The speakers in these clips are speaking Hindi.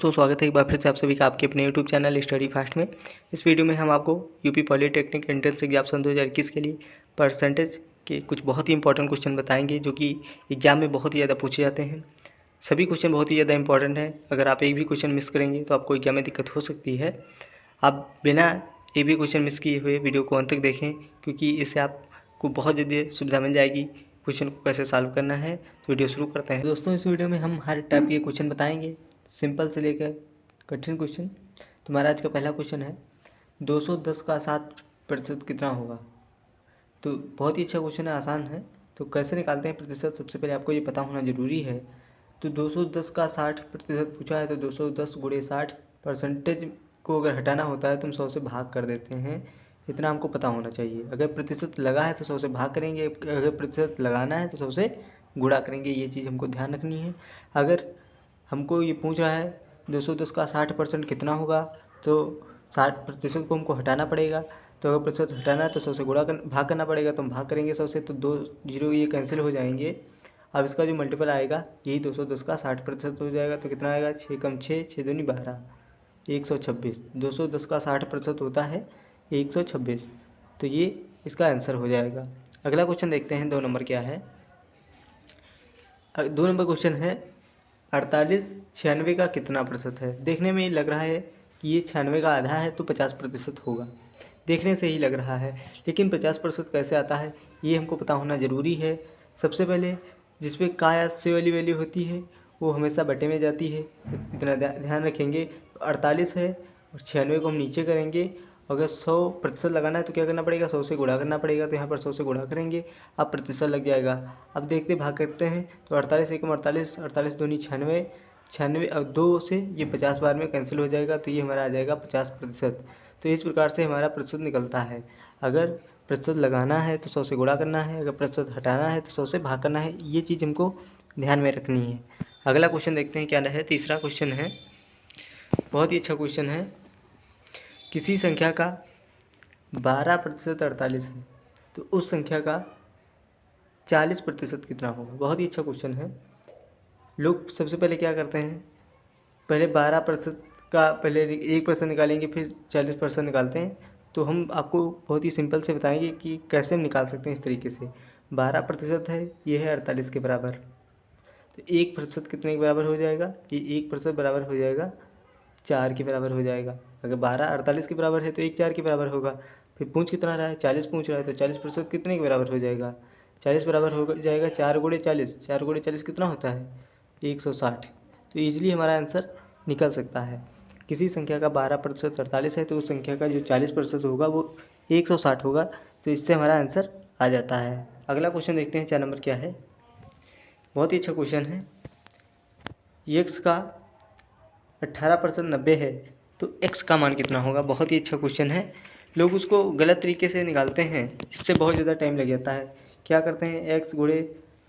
दोस्तों स्वागत है एक बार फिर से आप सभी का आपके अपने यूट्यूब चैनल स्टडी फास्ट में। इस वीडियो में हम आपको यूपी पॉलिटेक्निक एंट्रेंस एग्जाम 2021 के लिए परसेंटेज के कुछ बहुत ही इंपॉर्टेंट क्वेश्चन बताएंगे जो कि एग्जाम में बहुत ही ज़्यादा पूछे जाते हैं। सभी क्वेश्चन बहुत ही ज़्यादा इंपॉर्टेंट है। अगर आप एक भी क्वेश्चन मिस करेंगे तो आपको एग्जाम में दिक्कत हो सकती है। आप बिना एक भी क्वेश्चन मिस किए हुए वीडियो को अंत तक देखें, क्योंकि इससे आपको बहुत ज़्यादा सुविधा मिल जाएगी क्वेश्चन को कैसे सॉल्व करना है। तो वीडियो शुरू करते हैं। दोस्तों इस वीडियो में हम हर टाइप के क्वेश्चन बताएंगे, सिंपल से लेकर कठिन क्वेश्चन। तुम्हारा आज का पहला क्वेश्चन है 210 का 60% कितना होगा। तो बहुत ही अच्छा क्वेश्चन है, आसान है। तो कैसे निकालते हैं प्रतिशत, सबसे पहले आपको ये पता होना ज़रूरी है। तो 210 का 60% पूछा है तो 210 गुणे 60 परसेंटेज को अगर हटाना होता है तो हम 100 से भाग कर देते हैं। इतना हमको पता होना चाहिए। अगर प्रतिशत लगा है तो 100 से भाग करेंगे, अगर प्रतिशत लगाना है तो 100 से गुणा करेंगे। ये चीज़ हमको ध्यान रखनी है। अगर हमको ये पूछ रहा है 210 का 60% कितना होगा, तो 60% को हमको हटाना पड़ेगा। तो अगर प्रतिशत हटाना है तो 100 से भाग करना पड़ेगा। तो हम भाग करेंगे 100 से, तो 2 जीरो ये कैंसिल हो जाएंगे। अब इसका जो मल्टीपल आएगा यही 210 का 60% हो जाएगा। तो कितना आएगा, 6 कम 6, 6 दूनी 12, 126। 210 का 60% होता है 126। तो ये इसका आंसर हो जाएगा। अगला क्वेश्चन देखते हैं 2 नंबर क्या है। 2 नंबर क्वेश्चन है 48 96 का कितना प्रतिशत है। देखने में लग रहा है कि ये 96 का आधा है तो 50% होगा, देखने से ही लग रहा है। लेकिन 50% कैसे आता है ये हमको पता होना ज़रूरी है। सबसे पहले जिस पे का या से वाली वैल्यू होती है वो हमेशा बटे में जाती है, इतना ध्यान रखेंगे। तो 48 है और 96 को हम नीचे करेंगे। अगर 100% लगाना है तो क्या करना पड़ेगा, 100 से गुणा करना पड़ेगा। तो यहाँ पर 100 से गुणा करेंगे, अब प्रतिशत लग जाएगा। अब देखते भाग करते हैं तो 48 एकम 48, 48 दूनी 96, 96 और 2 से ये 50 बार में कैंसिल हो जाएगा। तो ये हमारा आ जाएगा 50%। तो इस प्रकार से हमारा प्रतिशत निकलता है। अगर प्रतिशत लगाना है तो 100 से गुणा करना है, अगर प्रतिशत हटाना है तो 100 से भाग करना है। ये चीज़ हमको ध्यान में रखनी है। अगला क्वेश्चन देखते हैं क्या है। तीसरा क्वेश्चन है, बहुत ही अच्छा क्वेश्चन है। किसी संख्या का 12% 48 है तो उस संख्या का 40% कितना होगा। बहुत ही अच्छा क्वेश्चन है। लोग सबसे पहले क्या करते हैं, पहले 12% का पहले 1% निकालेंगे, फिर 40% निकालते हैं। तो हम आपको बहुत ही सिंपल से बताएंगे कि कैसे हम निकाल सकते हैं इस तरीके से। 12% है, ये है 48 के बराबर। तो 1% कितने के बराबर हो जाएगा, ये 1% बराबर हो जाएगा 4 के बराबर हो जाएगा। अगर 12 48 के बराबर है तो 1 4 के बराबर होगा। फिर पूछ कितना रहा है, 40 पूछ रहा है, तो 40% कितने के बराबर हो जाएगा, 40 बराबर हो जाएगा 4 गुणे 40। 4 गुणे 40 कितना होता है, 160। तो ईजिली हमारा आंसर निकल सकता है। किसी संख्या का 12% 48 है तो उस संख्या का जो 40% होगा वो 160 होगा। तो इससे हमारा आंसर आ जाता है। अगला क्वेश्चन देखते हैं 4 नंबर क्या है। बहुत ही अच्छा क्वेश्चन है। एक्स का 18% 90 है तो एक्स का मान कितना होगा। बहुत ही अच्छा क्वेश्चन है। लोग उसको गलत तरीके से निकालते हैं जिससे बहुत ज़्यादा टाइम लग जाता है। क्या करते हैं, एक्स गुणे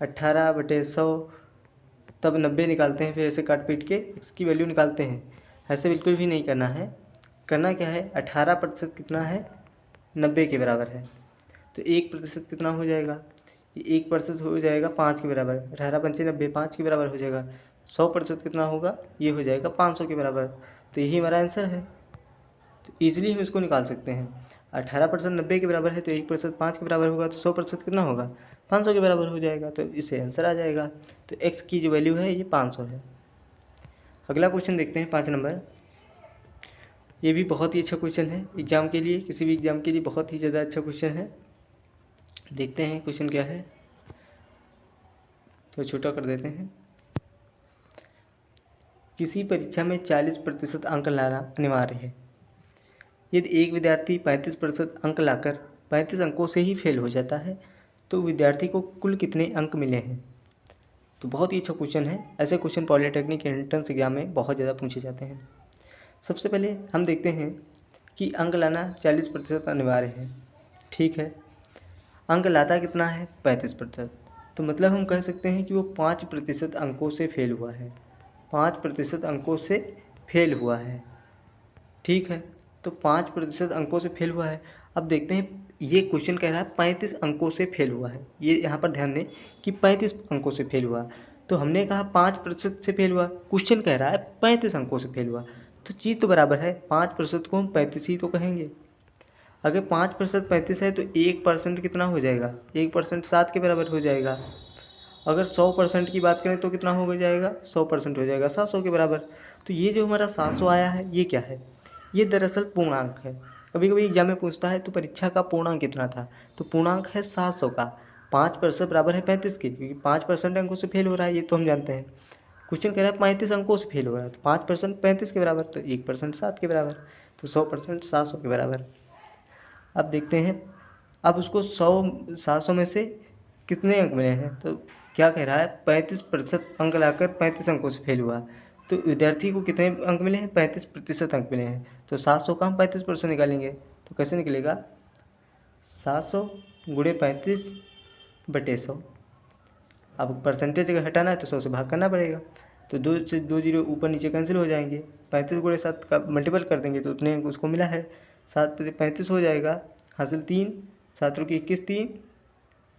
18/100 तब 90 निकालते हैं, फिर ऐसे काट पीट के एक्स की वैल्यू निकालते हैं। ऐसे बिल्कुल भी नहीं करना है। करना क्या है, 18% कितना है, 90 के बराबर है। तो 1% कितना हो जाएगा, ये 1% हो जाएगा 5 के बराबर। 18 पंचे 90, 5 के बराबर हो जाएगा। 100% कितना होगा, ये हो जाएगा 500 के बराबर। तो यही हमारा आंसर है। तो ईजिली हम इसको निकाल सकते हैं। 18% 90 के बराबर है तो 1% 5 के बराबर होगा, तो 100% कितना होगा, 500 के बराबर हो जाएगा। तो इससे आंसर आ जाएगा। तो एक्स की जो वैल्यू है ये 500 है। अगला क्वेश्चन देखते हैं 5 नंबर। ये भी बहुत ही अच्छा क्वेश्चन है एग्जाम के लिए, किसी भी एग्जाम के लिए बहुत ही ज़्यादा अच्छा क्वेश्चन है। देखते हैं क्वेश्चन क्या है, तो छोटा कर देते हैं। किसी परीक्षा में 40% अंक लाना अनिवार्य है। यदि एक विद्यार्थी 35% अंक लाकर 35 अंकों से ही फेल हो जाता है तो विद्यार्थी को कुल कितने अंक मिले हैं। तो बहुत ही अच्छा क्वेश्चन है। ऐसे क्वेश्चन पॉलिटेक्निक एंट्रेंस एग्जाम में बहुत ज़्यादा पूछे जाते हैं। सबसे पहले हम देखते हैं कि अंक लाना 40% अनिवार्य है, ठीक है। अंक लाता कितना है, 35%। तो मतलब हम कह सकते हैं कि वो 5% अंकों से फेल हुआ है। 5% अंकों से फेल हुआ है, ठीक है। तो 5% अंकों से फेल हुआ है। अब देखते हैं, ये क्वेश्चन कह रहा है 35 अंकों से फेल हुआ है। ये यहाँ पर ध्यान दें कि 35 अंकों से फेल हुआ। तो हमने कहा 5% से फेल हुआ, क्वेश्चन कह रहा है 35 अंकों से फेल हुआ, तो चीज़ तो बराबर है, 5% को हम 35 ही तो कहेंगे। अगर 5% 35 है तो 1% कितना हो जाएगा, 1% 7 के बराबर हो जाएगा। अगर 100% की बात करें तो कितना हो जाएगा, 100% हो जाएगा 700 के बराबर। तो ये जो हमारा 700 आया है ये क्या है, ये दरअसल पूर्णांक है। कभी कभी एग्जाम में पूछता है तो परीक्षा का पूर्णांक कितना था, तो पूर्णांक है 700 का। 5% बराबर है 35 के, क्योंकि 5% अंकों से फेल हो रहा है, ये तो हम जानते हैं। क्वेश्चन कह रहा है 35 अंकों से फेल हो रहा है, तो 5% 35 के बराबर, तो 1% 7 के बराबर, तो 100% 700 के बराबर। अब देखते हैं, अब उसको 700 में से कितने अंक मिले हैं, तो क्या कह रहा है 35% अंक लाकर 35 अंकों से फेल हुआ, तो विद्यार्थी को कितने अंक मिले हैं, 35% अंक मिले हैं। तो 700 का हम 35% निकालेंगे, तो कैसे निकलेगा, 700 गुणे 35/100। अब परसेंटेज अगर हटाना है तो 100 से भाग करना पड़ेगा, तो 2 से 2 जीरो ऊपर नीचे कैंसिल हो जाएंगे। 35 गुणे 7 का मल्टीपल कर देंगे तो उतने अंक उसको मिला है, 7 पे 35 हो जाएगा, हासिल 3, 7 रुपये 21, 3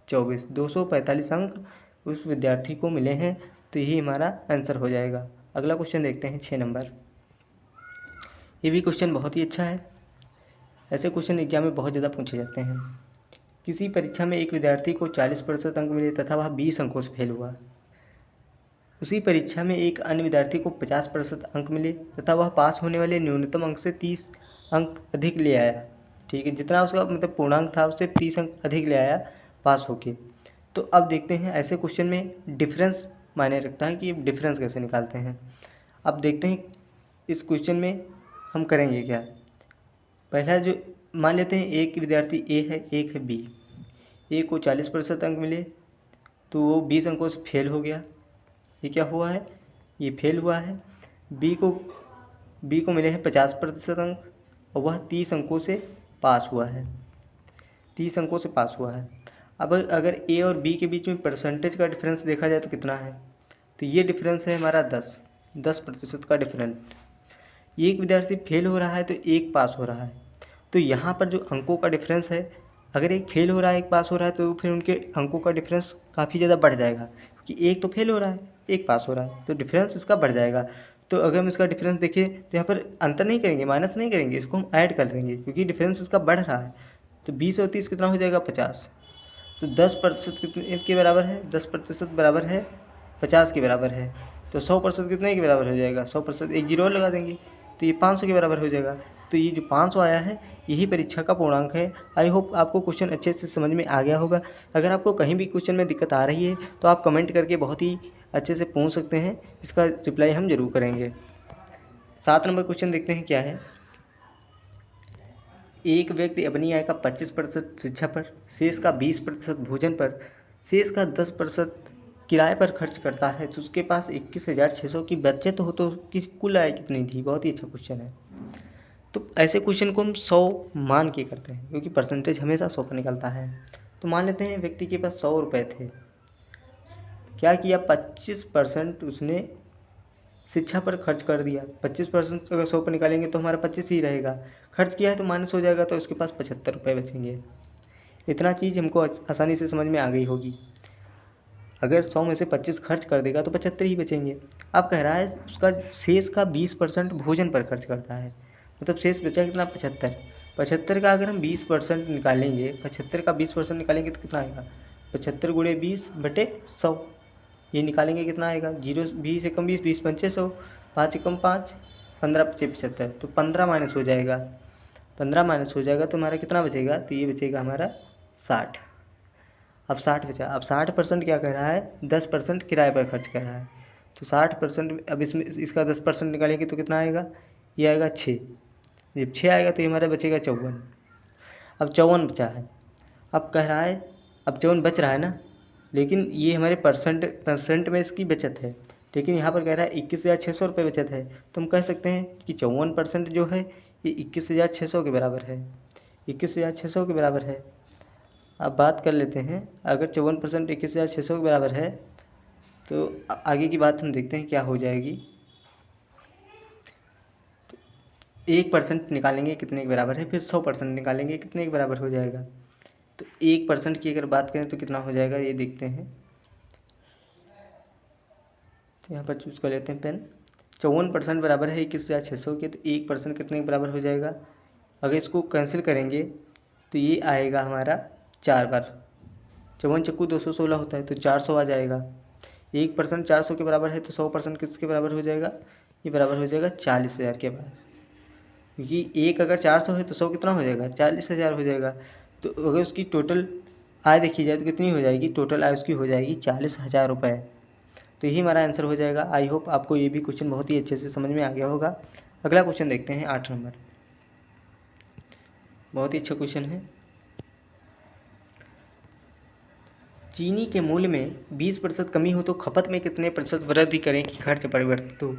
24, 245 अंक उस विद्यार्थी को मिले हैं। तो यही हमारा आंसर हो जाएगा। अगला क्वेश्चन देखते हैं 6 नंबर। ये भी क्वेश्चन बहुत ही अच्छा है, ऐसे क्वेश्चन एग्जाम में बहुत ज़्यादा पूछे जाते हैं। किसी परीक्षा में एक विद्यार्थी को 40% अंक मिले तथा वह 20 अंकों से फेल हुआ। उसी परीक्षा में एक अन्य विद्यार्थी को 50% अंक मिले तथा वह पास होने वाले न्यूनतम अंक से 30 अंक अधिक ले आया। ठीक है, जितना उसका मतलब पूर्णांक था उससे 30 अंक अधिक ले आया पास होके। तो अब देखते हैं ऐसे क्वेश्चन में डिफरेंस मायने रखता है कि डिफरेंस कैसे निकालते हैं। अब देखते हैं इस क्वेश्चन में हम करेंगे क्या। पहला जो मान लेते हैं, एक विद्यार्थी ए है, एक है बी। ए को 40% अंक मिले तो वो 20 अंकों से फेल हो गया, ये क्या हुआ है, ये फेल हुआ है। बी को मिले हैं 50% अंक और वह 30 अंकों से पास हुआ है, 30 अंकों से पास हुआ है। अब अगर ए और बी के बीच में परसेंटेज का डिफरेंस देखा जाए तो कितना है, तो ये डिफरेंस है हमारा 10% का डिफरेंस। एक विद्यार्थी फेल हो रहा है तो एक पास हो रहा है, तो यहाँ पर जो अंकों का डिफरेंस है, अगर एक फेल हो रहा है एक पास हो रहा है तो फिर उनके अंकों का डिफरेंस काफ़ी ज़्यादा बढ़ जाएगा, क्योंकि एक तो फेल हो रहा है एक पास हो रहा है, तो डिफरेंस इसका बढ़ जाएगा। तो अगर हम इसका डिफरेंस देखें तो यहाँ पर अंतर नहीं करेंगे, माइनस नहीं करेंगे, इसको हम ऐड कर देंगे क्योंकि डिफरेंस इसका बढ़ रहा है। तो 20 और 30 कितना हो जाएगा, 50। तो 10% कितने के बराबर है, 10% बराबर है 50 के बराबर है। तो 100% कितने के बराबर हो जाएगा, 100% एक जीरो और लगा देंगे तो ये 500 के बराबर हो जाएगा। तो ये जो 500 आया है यही परीक्षा का पूर्णांक है। आई होप आपको क्वेश्चन अच्छे से समझ में आ गया होगा। अगर आपको कहीं भी क्वेश्चन में दिक्कत आ रही है तो आप कमेंट करके बहुत ही अच्छे से पूछ सकते हैं, इसका रिप्लाई हम ज़रूर करेंगे। 7 नंबर क्वेश्चन देखते हैं क्या है। एक व्यक्ति अपनी आय का 25% शिक्षा पर, शेष का 20% भोजन पर, शेष का 10% किराए पर खर्च करता है, तो उसके पास 21,600 की बचत हो तो उसकी कुल आय कितनी थी। बहुत ही अच्छा क्वेश्चन है। तो ऐसे क्वेश्चन को हम 100 मान के करते हैं क्योंकि परसेंटेज हमेशा 100 पर निकलता है। तो मान लेते हैं व्यक्ति के पास 100 रुपये थे, क्या किया 25% उसने शिक्षा पर खर्च कर दिया। 25% अगर 100 पर निकालेंगे तो हमारा 25 ही रहेगा, खर्च किया है तो माइनस हो जाएगा, तो उसके पास 75 रुपये बचेंगे। इतना चीज़ हमको आसानी से समझ में आ गई होगी। अगर 100 में से 25 खर्च कर देगा तो 75 ही बचेंगे। अब कह रहा है उसका शेष का 20% भोजन पर खर्च करता है, मतलब शेष बचा कितना, 75। 75 का अगर हम 20% निकालेंगे, 75 का 20% निकालेंगे तो कितना आएगा, 75 गुणे 20/100। ये निकालेंगे कितना आएगा, 0 20 एकम 20, 20 पंचे 100, 5 एकम 5, 15 पचे 75, तो 15 माइनस हो जाएगा। 15 माइनस हो जाएगा तो हमारा कितना बचेगा, तो ये बचेगा हमारा 60। अब 60 बचा। अब 60% क्या कह रहा है, 10% किराए पर खर्च कर रहा है, तो 60%, अब इसमें इसका 10% निकालेंगे तो कितना आएगा, ये आएगा 6। जब 6 आएगा तो ये हमारा बचेगा 54। अब 54 बचा है। अब कह रहा है, अब 54 बच रहा है ना, लेकिन ये हमारे परसेंट में इसकी बचत है, लेकिन यहाँ पर कह रहा है 21,600 रुपये बचत है। तो हम कह सकते हैं कि 54% जो है ये 21,600 के बराबर है, 21,600 के बराबर है। अब बात कर लेते हैं, अगर 54% 21,600 के बराबर है तो आगे की बात हम देखते हैं क्या हो जाएगी। 1% निकालेंगे कितने के बराबर है, फिर 100% निकालेंगे कितने के बराबर हो जाएगा। तो 1% की अगर बात करें तो कितना हो जाएगा, ये देखते हैं। तो यहाँ पर चूज़ कर लेते हैं पेन। 54% बराबर है 21,600 के, तो 1% कितने के बराबर हो जाएगा? अगर इसको कैंसिल करेंगे तो ये आएगा हमारा 4 बार। 54 चक्कू 216 होता है, तो 400 आ जाएगा। 1% 400 के बराबर है, तो 100% किसके बराबर हो जाएगा? ये बराबर हो जाएगा 40,000 के बराबर। क्योंकि एक अगर 400 है तो 100 कितना हो जाएगा? 40,000 हो जाएगा। तो अगर उसकी टोटल आय देखी जाए तो कितनी हो जाएगी? टोटल आय उसकी हो जाएगी 40,000 रुपये। तो यही हमारा आंसर हो जाएगा। आई होप आपको ये भी क्वेश्चन बहुत ही अच्छे से समझ में आ गया होगा। अगला क्वेश्चन देखते हैं 8 नंबर। बहुत ही अच्छा क्वेश्चन है। चीनी के मूल्य में 20% कमी हो तो खपत में कितने प्रतिशत वृद्धि करें कि खर्च परिवर्तित हो?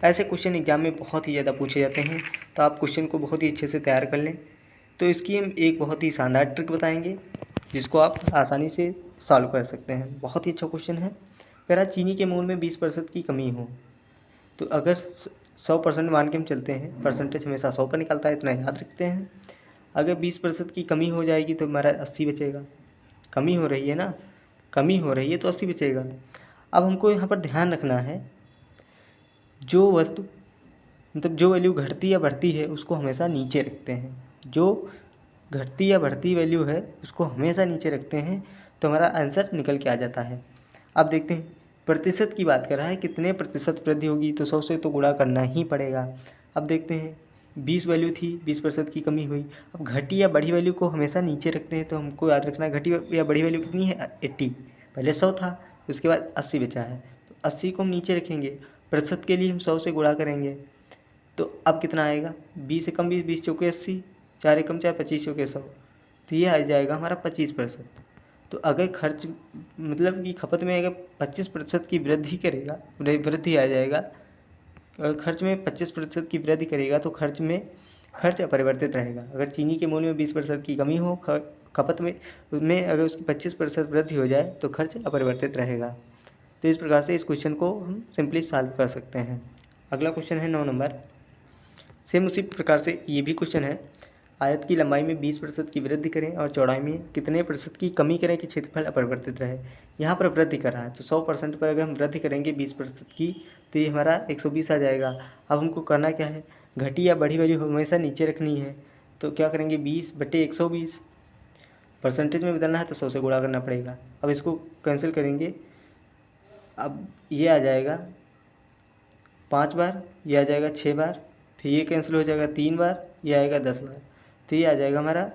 ऐसे क्वेश्चन एग्जाम में बहुत ही ज़्यादा पूछे जाते हैं, तो आप क्वेश्चन को बहुत ही अच्छे से तैयार कर लें। तो इसकी हम एक बहुत ही शानदार ट्रिक बताएंगे जिसको आप आसानी से सॉल्व कर सकते हैं। बहुत ही अच्छा क्वेश्चन है। कह रहा चीनी के मूल्य में 20% की कमी हो, तो अगर 100% मान के हम चलते हैं, परसेंटेज हमेशा 100 पर निकलता है, इतना याद रखते हैं। अगर 20% की कमी हो जाएगी तो हमारा 80 बचेगा। कमी हो रही है ना, कमी हो रही है तो 80 बचेगा। अब हमको यहाँ पर ध्यान रखना है, जो वस्तु मतलब जो वैल्यू घटती या बढ़ती है उसको हमेशा नीचे रखते हैं। जो घटती या बढ़ती वैल्यू है उसको हमेशा नीचे रखते हैं, तो हमारा आंसर निकल के आ जाता है। अब देखते हैं, प्रतिशत की बात कर रहा है, कितने प्रतिशत वृद्धि होगी, तो 100 से तो गुणा करना ही पड़ेगा। अब देखते हैं, 20 वैल्यू थी, 20% की कमी हुई। अब घटी या बढ़ी वैल्यू को हमेशा नीचे रखते हैं, तो हमको याद रखना है घटी या बढ़ी वैल्यू कितनी है? 80। पहले 100 था, उसके बाद 80 बचा है, तो 80 को हम नीचे रखेंगे। प्रतिशत के लिए हम 100 से गुणा करेंगे, तो अब कितना आएगा? 20 एकम 20, 20 चौके 80, 4 एकम 4, 25 चौके 100, तो ये आ जाएगा हमारा 25%। तो अगर खर्च मतलब कि खपत में अगर 25% की वृद्धि करेगा, वृद्धि आ जाएगा। अगर खर्च में 25% की वृद्धि करेगा तो खर्च अपरिवर्तित रहेगा। अगर चीनी के मूल्य में 20% की कमी हो, खपत में अगर उसकी 25% वृद्धि हो जाए तो खर्च अपरिवर्तित रहेगा। तो इस प्रकार से इस क्वेश्चन को हम सिंपली सॉल्व कर सकते हैं। अगला क्वेश्चन है 9 नंबर। सेम उसी प्रकार से ये भी क्वेश्चन है, आयत की लंबाई में 20% की वृद्धि करें और चौड़ाई में कितने प्रतिशत की कमी करें कि क्षेत्रफल अपरिवर्तित रहे। यहाँ पर वृद्धि कर रहा है, तो 100% पर अगर हम वृद्धि करेंगे 20% की, तो ये हमारा 120 आ जाएगा। अब हमको करना क्या है? घटी या बढ़ी वैल्यू हमेशा नीचे रखनी है, तो क्या करेंगे? 20/120। परसेंटेज में बदलना है तो 100 से गुणा करना पड़ेगा। अब इसको कैंसिल करेंगे, अब ये आ जाएगा 5 बार, ये आ जाएगा 6 बार, फिर ये कैंसिल हो जाएगा 3 बार, ये आएगा 10 बार, तो ये आ जाएगा हमारा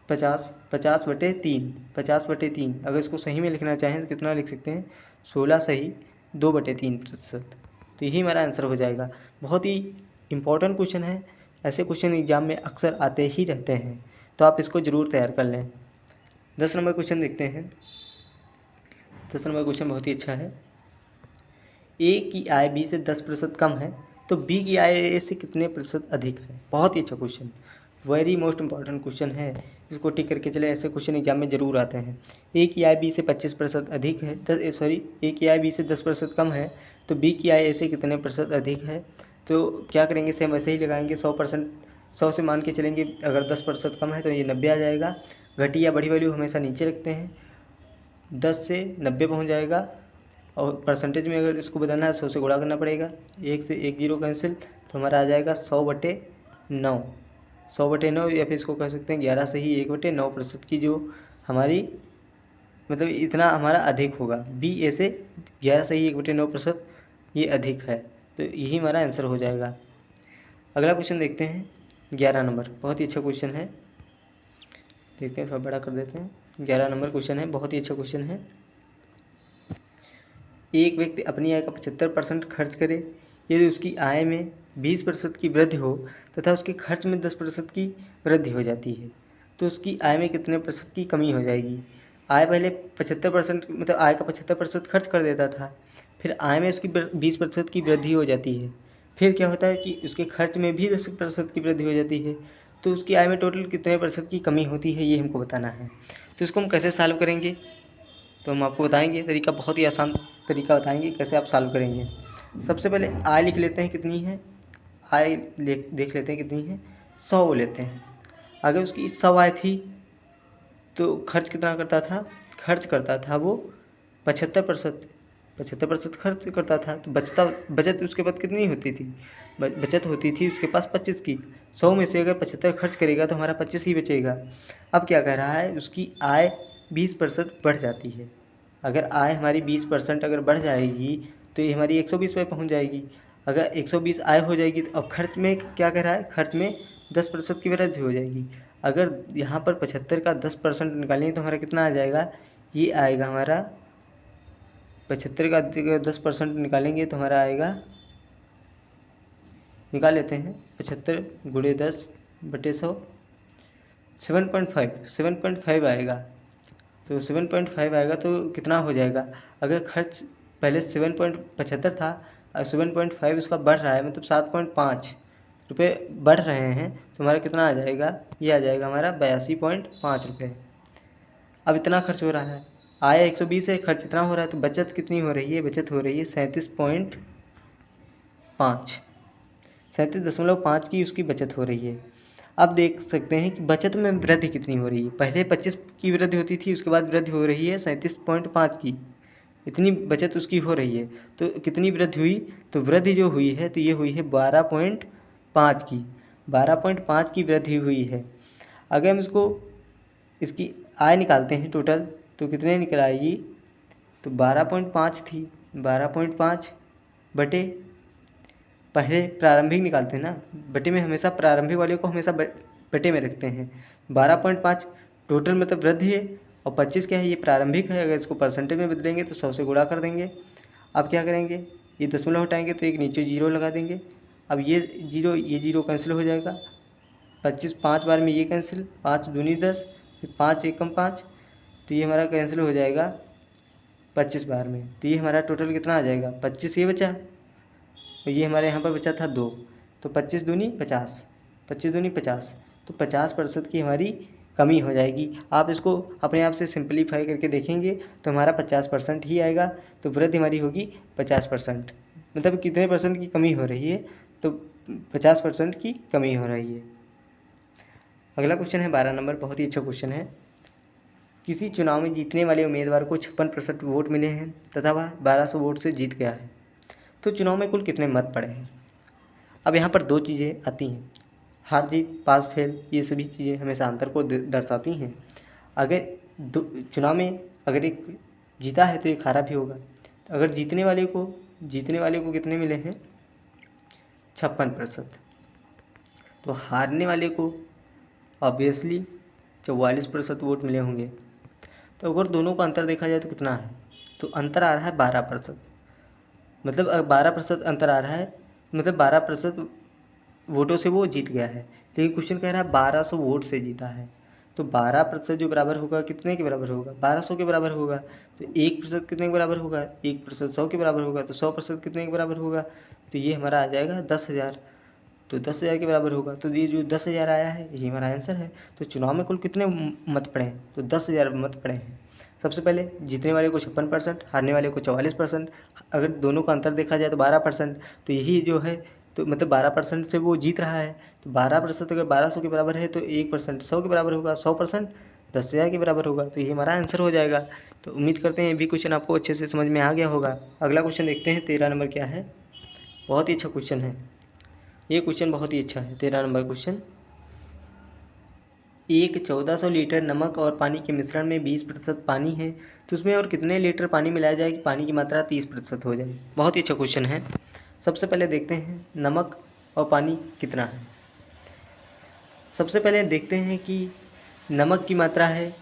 50/3। 50/3 अगर इसको सही में लिखना चाहें तो कितना लिख सकते हैं? 16 सही 2/3%। तो यही हमारा आंसर हो जाएगा। बहुत ही इम्पोर्टेंट क्वेश्चन है, ऐसे क्वेश्चन एग्जाम में अक्सर आते ही रहते हैं, तो आप इसको ज़रूर तैयार कर लें। 10 नंबर क्वेश्चन देखते हैं। 10 नंबर क्वेश्चन बहुत ही अच्छा है। ए की आय बी से 10% कम है तो बी की आय ए से कितने प्रतिशत अधिक है? बहुत ही अच्छा question, very most important question है, इसको टिक करके चले। ऐसे क्वेश्चन एग्जाम में ज़रूर आते हैं। ए की आय बी से 25% अधिक है, ए की आय बी से 10% कम है तो बी की आय ए से कितने प्रतिशत अधिक है? तो क्या करेंगे? सेम वैसे ही लगाएंगे। 100 से मान के चलेंगे, अगर 10% कम है तो ये 90 आ जाएगा। घटी या बढ़ी वैल्यू हमेशा नीचे रखते हैं, 10 से 90 पहुँच जाएगा। और परसेंटेज में अगर इसको बदलना है 100 से गुणा करना पड़ेगा। 1 से 1 जीरो कैंसिल, तो हमारा आ जाएगा 100/9। 100/9 या फिर इसको कह सकते हैं 11 से ही 1/9% की जो हमारी मतलब इतना हमारा अधिक होगा। बी ए से 11 से ही 1/9% ये अधिक है, तो यही हमारा आंसर हो जाएगा। अगला क्वेश्चन देखते हैं 11 नंबर। बहुत ही अच्छा क्वेश्चन है, देखते हैं, थोड़ा बड़ा कर देते हैं। 11 नंबर क्वेश्चन है, बहुत ही अच्छा क्वेश्चन है। एक व्यक्ति अपनी आय का 75% खर्च करे, यदि उसकी आय में 20% की वृद्धि हो तथा उसके खर्च में 10% की वृद्धि हो जाती है, तो उसकी आय में कितने प्रतिशत की कमी हो जाएगी? आय पहले 75% मतलब आय का 75% खर्च कर देता था, फिर आय में उसकी 20% की वृद्धि हो जाती है, फिर क्या होता है कि उसके खर्च में भी 10% की वृद्धि हो जाती है, तो उसकी आय में टोटल कितने प्रतिशत की कमी होती है, ये हमको बताना है। तो इसको हम कैसे सॉल्व करेंगे, तो हम आपको बताएंगे तरीका, बहुत ही आसान तरीका बताएंगे कैसे आप सॉल्व करेंगे। सबसे पहले आय लिख लेते हैं कितनी है, आय देख लेते हैं कितनी है, 100 लेते हैं। अगर उसकी 100 आय थी तो खर्च कितना करता था? खर्च करता था वो 75% खर्च करता था, तो बचत उसके बाद कितनी होती थी? बचत होती थी उसके पास 25 की। 100 में से अगर 75 खर्च करेगा तो हमारा 25 ही बचेगा। अब क्या कह रहा है, उसकी आय 20% बढ़ जाती है। अगर आय हमारी 20% अगर बढ़ जाएगी तो ये हमारी 120 पे पहुँच जाएगी। अगर 120 आय हो जाएगी तो अब खर्च में क्या कह रहा है, खर्च में 10% की वृद्धि हो जाएगी। अगर यहाँ पर 75 का 10% निकालेंगे तो हमारा कितना आ जाएगा, ये आएगा हमारा 75 का 10% निकालेंगे तो हमारा आएगा, निकाल लेते हैं, 75 गुणे 10/100 7.5 आएगा। तो 7.5 आएगा तो कितना हो जाएगा, अगर खर्च पहले 7.75 था और 7.5 इसका बढ़ रहा है, मतलब 7.5 रुपये बढ़ रहे हैं, तो हमारा कितना आ जाएगा, ये आ जाएगा हमारा 82.5 रुपये। अब इतना खर्च हो रहा है, आया 120 है, खर्च इतना हो रहा है, तो बचत कितनी हो रही है, बचत हो रही है 37.5 की उसकी बचत हो रही है। अब देख सकते हैं कि बचत में वृद्धि कितनी हो रही है, पहले 25 की वृद्धि होती थी, उसके बाद वृद्धि हो रही है 37.5 की, इतनी बचत उसकी हो रही है। तो कितनी वृद्धि हुई, तो वृद्धि जो हुई है तो ये हुई है 12.5 की, 12.5 की वृद्धि हुई है। अगर हम इसकी आय निकालते हैं टोटल, तो कितने निकल आएगी, तो 12.5 थी, 12.5 बटे, पहले प्रारंभिक निकालते हैं ना, बटे में हमेशा प्रारंभिक वाले को हमेशा बटे में रखते हैं। 12.5 टोटल मतलब वृद्धि है, और 25 क्या है, ये प्रारंभिक है। अगर इसको परसेंटेज में बदलेंगे तो 100 से गुणा कर देंगे। अब क्या करेंगे, ये दशमलव हटाएंगे तो एक नीचे जीरो लगा देंगे। अब ये जीरो कैंसिल हो जाएगा, 25 5 बार में ये कैंसिल, 5 दूनी 10, फिर 5 एकम 5, तो ये हमारा कैंसिल हो जाएगा 25 बार में। तो ये हमारा टोटल कितना आ जाएगा, 25 ये बचा, और ये हमारे यहाँ पर बचा था 2, तो 25 दूनी 50, 25 दूनी 50, तो 50% की हमारी कमी हो जाएगी। आप इसको अपने आप से सिंपलीफाई करके देखेंगे तो हमारा 50% ही आएगा। तो वृद्धि हमारी होगी 50%, मतलब कितने परसेंट की कमी हो रही है, तो 50% की कमी हो रही है। अगला क्वेश्चन है 12 नंबर, बहुत ही अच्छा क्वेश्चन है। किसी चुनाव में जीतने वाले उम्मीदवार को 56% वोट मिले हैं तथा वह 1200 वोट से जीत गया है, तो चुनाव में कुल कितने मत पड़े हैं। अब यहाँ पर दो चीज़ें आती हैं, हार जीत पास फेल, ये सभी चीज़ें हमेशा अंतर को दर्शाती हैं। अगर चुनाव में अगर एक जीता है तो एक हारा भी होगा। तो अगर जीतने वाले को कितने मिले हैं, 56%, तो हारने वाले को ऑब्वियसली 44% वोट मिले होंगे। तो अगर दोनों का अंतर देखा जाए तो कितना है, तो अंतर आ रहा है 12%, मतलब 12% अंतर आ रहा है, मतलब 12% वोटों से वो जीत गया है। लेकिन क्वेश्चन कह रहा है 1200 वोट से जीता है, तो 12% जो बराबर होगा कितने के बराबर होगा, 1200 के बराबर होगा। तो 1% कितने के बराबर होगा, 1% 100 के बराबर होगा, तो 100% कितने के बराबर होगा, तो ये हमारा आ जाएगा 10,000, तो 10,000 के बराबर होगा। तो ये जो 10,000 आया है यही हमारा आंसर है। तो चुनाव में कुल कितने मत पड़े हैं, तो 10,000 मत पड़े हैं। सबसे पहले जीतने वाले को 56%, हारने वाले को 44%। अगर दोनों का अंतर देखा जाए तो 12%, तो यही जो है, तो मतलब 12% से वो जीत रहा है। तो 12% अगर 1200 के बराबर है तो 1% 100 के बराबर होगा, 100% 10,000 के बराबर होगा, तो ये हमारा आंसर हो जाएगा। तो उम्मीद करते हैं ये भी क्वेश्चन आपको अच्छे से समझ में आ गया होगा। अगला क्वेश्चन देखते हैं 13 नंबर क्या है, बहुत ही अच्छा क्वेश्चन है ये, क्वेश्चन बहुत ही अच्छा है। 13 नंबर क्वेश्चन, एक 1400 लीटर नमक और पानी के मिश्रण में 20% पानी है, तो उसमें और कितने लीटर पानी मिलाया जाए कि पानी की मात्रा 30% हो जाए। बहुत ही अच्छा क्वेश्चन है। सबसे पहले देखते हैं नमक और पानी कितना है। सबसे पहले देखते हैं कि नमक की मात्रा है,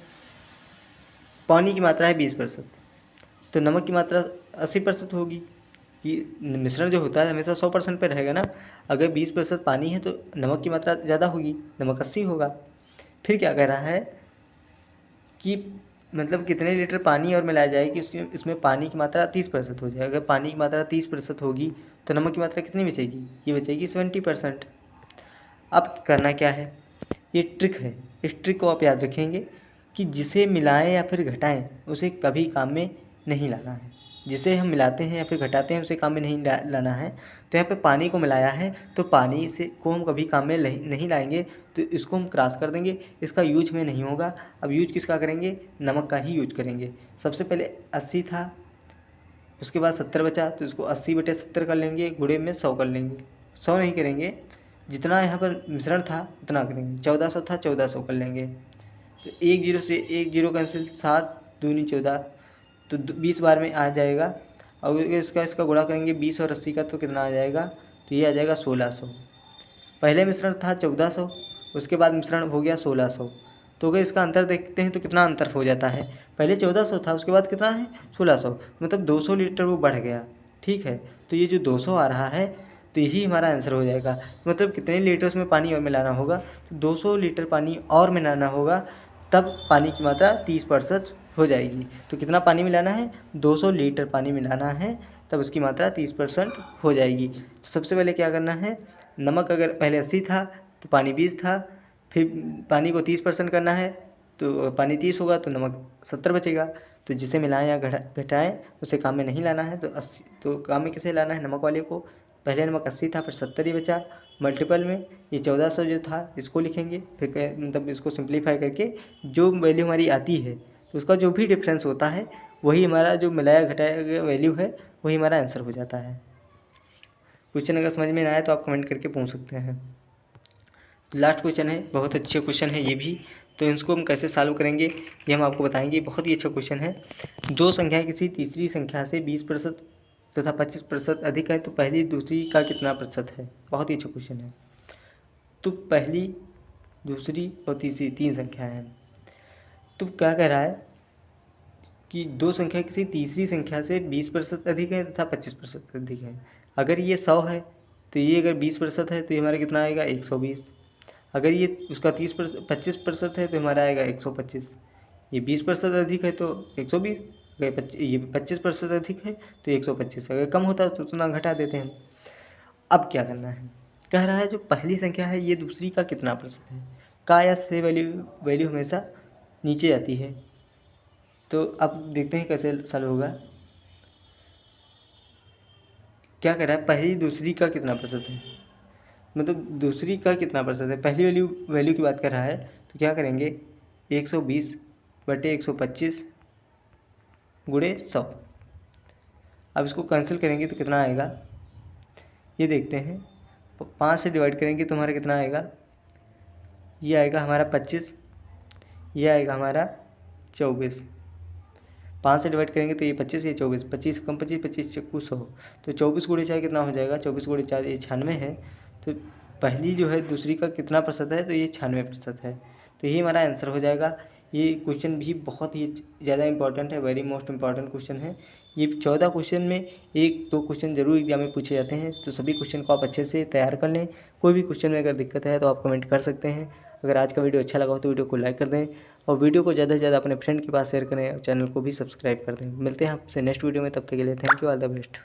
पानी की मात्रा है 20%, तो नमक की मात्रा 80% होगी, कि मिश्रण जो होता है हमेशा 100% पे रहेगा ना। अगर 20% पानी है तो नमक की मात्रा ज़्यादा होगी, नमक 80 होगा। फिर क्या कह रहा है कि मतलब कितने लीटर पानी और मिलाया जाए कि इसमें पानी की मात्रा 30% हो जाए। अगर पानी की मात्रा 30% होगी तो नमक की मात्रा कितनी बचेगी, ये बचेगी 70%। अब करना क्या है, ये ट्रिक है, इस ट्रिक को आप याद रखेंगे कि जिसे मिलाएं या फिर घटाएं उसे कभी काम में नहीं लाना है। जिसे हम मिलाते हैं या फिर घटाते हैं उसे काम में नहीं लाना है। तो यहाँ पे पानी को मिलाया है तो पानी से को हम कभी काम में नहीं लाएंगे, तो इसको हम क्रॉस कर देंगे, इसका यूज में नहीं होगा। अब यूज किसका करेंगे, नमक का ही यूज करेंगे। सबसे पहले 80 था, उसके बाद 70 बचा, तो इसको 80/70 कर लेंगे, गुणे में 100 कर लेंगे। 100 नहीं करेंगे, जितना यहाँ पर मिश्रण था उतना करेंगे। 1400 था, 1400 कर लेंगे। तो 1 0 से 1 0 कैंसिल, 7 दूनी 14, तो 20 बार में आ जाएगा। और इसका गुणा करेंगे 20 और 80 का, तो कितना आ जाएगा, तो ये आ जाएगा 1600। पहले मिश्रण था 1400, उसके बाद मिश्रण हो गया 1600। तो अगर इसका अंतर देखते हैं तो कितना अंतर हो जाता है, पहले 1400 था, उसके बाद कितना है 1600, मतलब 200 लीटर वो बढ़ गया। ठीक है, तो ये जो 200 आ रहा है तो यही हमारा आंसर हो जाएगा। मतलब कितने लीटर उसमें पानी और मिलाना होगा, तो 200 लीटर पानी और मिलाना होगा, तब पानी की मात्रा 30% हो जाएगी। तो कितना पानी मिलाना है, 200 लीटर पानी मिलाना है, तब उसकी मात्रा 30% हो जाएगी। तो सबसे पहले क्या करना है, नमक अगर पहले 80 था तो पानी 20 था, फिर पानी को 30% करना है, तो पानी 30 होगा तो नमक 70 बचेगा। तो जिसे मिलाएं या घटाएं उसे काम में नहीं लाना है। तो 80, तो काम में किसे लाना है, नमक वाले को। पहले नमक 80 था, फिर 70 ही बचा, मल्टीपल में ये 1400 जो था इसको लिखेंगे, फिर मतलब इसको सिंप्लीफाई करके जो वैल्यू हमारी आती है तो उसका जो भी डिफरेंस होता है वही हमारा जो मिलाया घटाया गया वैल्यू है वही हमारा आंसर हो जाता है। क्वेश्चन अगर समझ में ना आए तो आप कमेंट करके पूछ सकते हैं। लास्ट क्वेश्चन है, बहुत अच्छे क्वेश्चन है ये भी, तो इसको हम कैसे सॉल्व करेंगे ये हम आपको बताएंगे। बहुत ही अच्छा क्वेश्चन है। दो संख्याएं किसी तीसरी संख्या से 20% तथा 25% अधिक है तो पहली दूसरी का कितना प्रतिशत है। बहुत ही अच्छा क्वेश्चन है। तो पहली, दूसरी और तीसरी 3 संख्याएं हैं। तो क्या कह रहा है कि दो संख्या किसी तीसरी संख्या से 20% अधिक है तथा 25% अधिक है। अगर ये 100 है तो ये अगर 20% है तो ये हमारा कितना आएगा 120। अगर ये उसका 25% है तो हमारा आएगा 125। ये 20% अधिक है तो 120, अगर ये 25% अधिक है तो 125। अगर कम होता है तो उतना घटा देते हैं। अब क्या करना है, कह रहा है जो पहली संख्या है ये दूसरी का कितना प्रतिशत है। का या से वैल्यू हमेशा नीचे आती है। तो अब देखते हैं कैसे सॉल्व होगा। क्या कह रहा है, पहली दूसरी का कितना प्रतिशत है, मतलब दूसरी का कितना प्रतिशत है। पहली वैल्यू की बात कर रहा है तो क्या करेंगे 120/125 गुणे 100। अब इसको कैंसिल करेंगे तो कितना आएगा ये देखते हैं। 5 से डिवाइड करेंगे तो हमारा कितना आएगा, ये आएगा हमारा 25, ये आएगा हमारा 24। 5 से डिवाइड करेंगे तो ये 25, ये 24, 25 कम 25, 25 चक्कू 100, तो 24 गुणे 4 कितना हो जाएगा, 24 गुणे 4 ये 96 है। तो पहली जो है दूसरी का कितना प्रतिशत है, तो ये 96% है। तो यही हमारा आंसर हो जाएगा। ये क्वेश्चन भी बहुत ही ज़्यादा इंपॉर्टेंट है, वेरी मोस्ट इंपॉर्टेंट क्वेश्चन है। ये 14 क्वेश्चन में 1-2 क्वेश्चन जरूर एग्जाम में पूछे जाते हैं, तो सभी क्वेश्चन को आप अच्छे से तैयार कर लें। कोई भी क्वेश्चन में अगर दिक्कत है तो आप कमेंट कर सकते हैं। अगर आज का वीडियो अच्छा लगा हो तो वीडियो को लाइक कर दें और वीडियो को ज़्यादा से ज़्यादा अपने फ्रेंड के पास शेयर करें और चैनल को भी सब्सक्राइब कर दें। मिलते हैं आपसे नेक्स्ट वीडियो में, तब तक के लिए thank you, all the best.